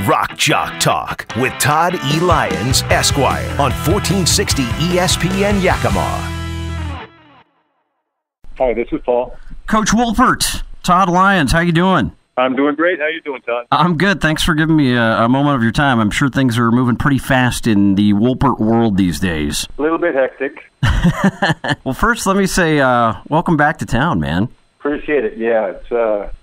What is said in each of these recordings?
Rock Jock Talk with Todd E. Lyons, Esquire, on 1460 ESPN Yakima. Hi, this is Paul. Coach Woolpert, Todd Lyons, how you doing? I'm doing great. How you doing, Todd? I'm good. Thanks for giving me a moment of your time. I'm sure things are moving pretty fast in the Woolpert world these days. A little bit hectic. Well, first, let me say welcome back to town, man. Appreciate it. Yeah,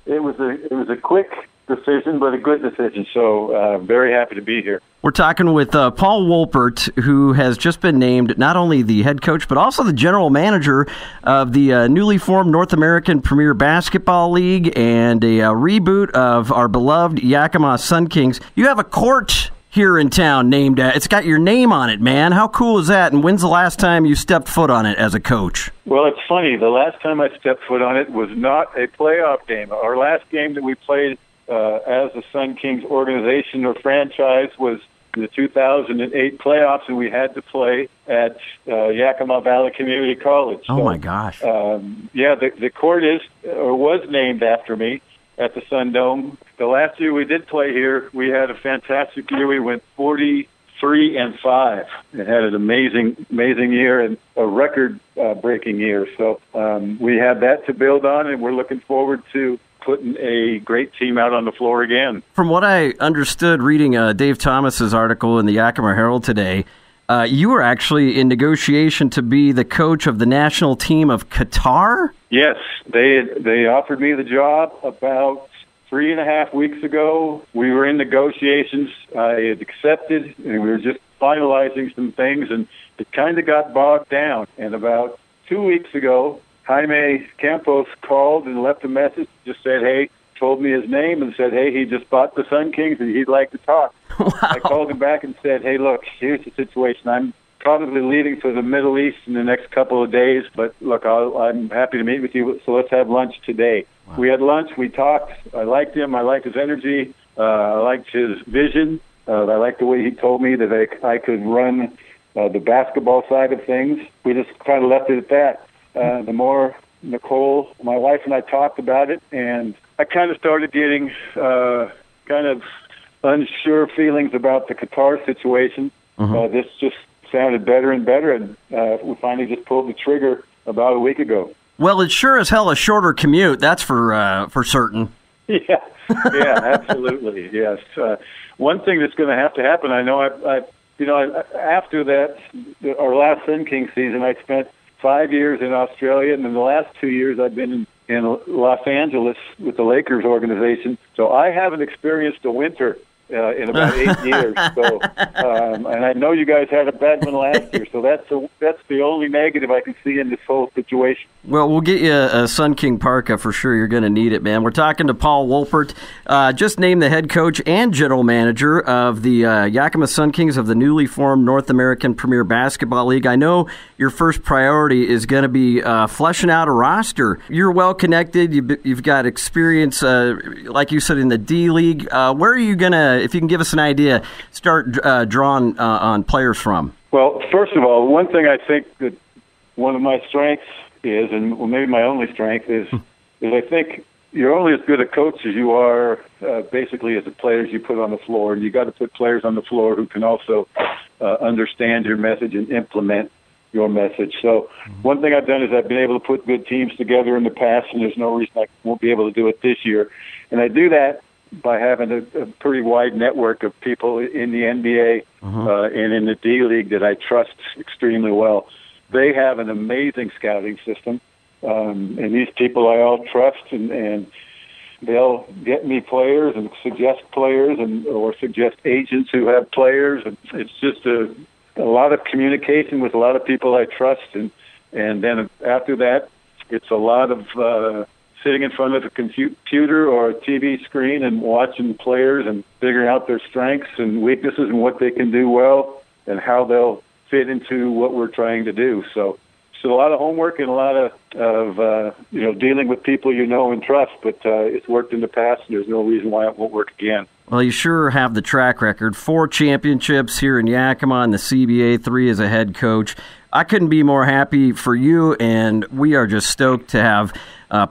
it was a quick decision, but a good decision. So very happy to be here. We're talking with Paul Woolpert, who has just been named not only the head coach, but also the general manager of the newly formed North American Premier Basketball League and a reboot of our beloved Yakima SunKings. You have a court here in town named, it's got your name on it, man. How cool is that? And when's the last time you stepped foot on it as a coach? Well, it's funny. The last time I stepped foot on it was not a playoff game. Our last game that we played as the SunKings organization or franchise was the 2008 playoffs, and we had to play at Yakima Valley Community College. Oh, my gosh. The court was named after me at the Sun Dome. The last year we did play here, we had a fantastic year. We went 43-5 and had an amazing year and a record-breaking year. So we have that to build on, and we're looking forward to putting a great team out on the floor again. From what I understood reading Dave Thomas's article in the Yakima Herald today, you were actually in negotiation to be the coach of the national team of Qatar? Yes, they offered me the job about 3.5 weeks ago. We were in negotiations. I had accepted, and we were just finalizing some things, and it kind of got bogged down. And about 2 weeks ago, Jaime Campos called and left a message, just said, hey, told me his name and said, hey, he just bought the SunKings and he'd like to talk. Wow. I called him back and said, hey, look, here's the situation. I'm probably leaving for the Middle East in the next couple of days, but look, I'm happy to meet with you, so let's have lunch today. Wow. We had lunch, we talked. I liked him, I liked his energy, I liked his vision, I liked the way he told me that I could run the basketball side of things. We just kind of left it at that. The more Nicole, my wife, and I talked about it, and I kind of started getting kind of unsure feelings about the Qatar situation. This just sounded better and better, and we finally just pulled the trigger about a week ago. Well, it's sure as hell a shorter commute, that's for certain. Yeah, absolutely, yes. One thing that's going to have to happen, I know, after that, our last SunKings season, I spent 5 years in Australia, and in the last 2 years I've been in Los Angeles with the Lakers organization. So I haven't experienced a winter in about 8 years. So, and I know you guys had a bad one last year, so that's the only negative I can see in this whole situation. Well, we'll get you a Sun King parka for sure. You're going to need it, man. We're talking to Paul Woolpert, just named the head coach and general manager of the Yakima SunKings of the newly formed North American Premier Basketball League. I know your first priority is going to be fleshing out a roster. You're well connected. You've got experience, like you said, in the D League. Where are you going to, if you can give us an idea, start drawing on players from? Well, first of all, one thing I think that one of my strengths is, and maybe my only strength is I think you're only as good a coach as you are basically as the players you put on the floor. And you got to put players on the floor who can also understand your message and implement your message. So one thing I've done is I've been able to put good teams together in the past, and there's no reason I won't be able to do it this year. And I do that by having a pretty wide network of people in the NBA and in the D League that I trust extremely well. They have an amazing scouting system, and these people I all trust, and they'll get me players and suggest players or suggest agents who have players. And it's just a lot of communication with a lot of people I trust, and then after that, it's a lot of sitting in front of a computer or a TV screen and watching players and figuring out their strengths and weaknesses and what they can do well and how they'll fit into what we're trying to do. So a lot of homework and a lot of dealing with people you know and trust, but it's worked in the past, and there's no reason why it won't work again. Well, you sure have the track record. 4 championships here in Yakima in the CBA, 3 as a head coach. I couldn't be more happy for you, and we are just stoked to have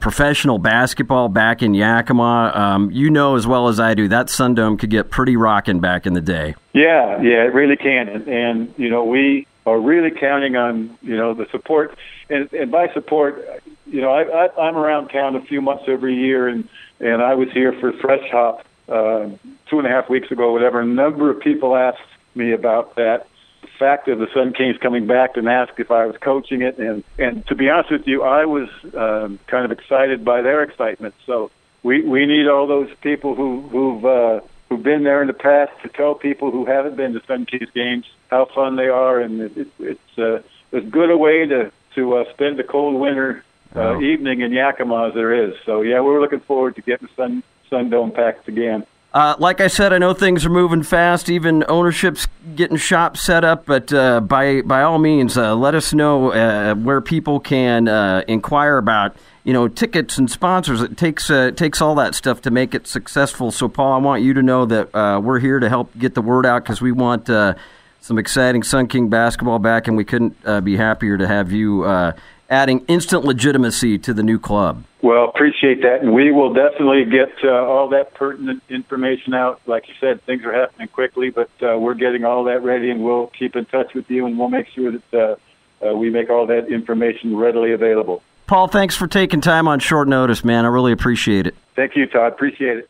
professional basketball back in Yakima. You know as well as I do, that Sundome could get pretty rocking back in the day. Yeah, it really can. And we are really counting on, the support. And by support, I'm around town a few months every year, and I was here for Fresh Hop 2.5 weeks ago, whatever. A number of people asked me about that. The fact of the SunKings coming back and asked if I was coaching it, and to be honest with you, I was kind of excited by their excitement. So we need all those people who've been there in the past to tell people who haven't been to SunKings games how fun they are, and it's as good a way to spend a cold winter evening in Yakima as there is. So yeah, we're looking forward to getting Sundome packed again. Like I said, I know things are moving fast, even ownership's getting shops set up, but by all means, let us know where people can inquire about, tickets and sponsors. It takes all that stuff to make it successful. So, Paul, I want you to know that we're here to help get the word out, because we want some exciting Sun King basketball back, and we couldn't be happier to have you adding instant legitimacy to the new club. Well, appreciate that, and we will definitely get all that pertinent information out. Like you said, things are happening quickly, but we're getting all that ready, and we'll keep in touch with you, and we'll make sure that we make all that information readily available. Paul, thanks for taking time on short notice, man. I really appreciate it. Thank you, Todd. Appreciate it.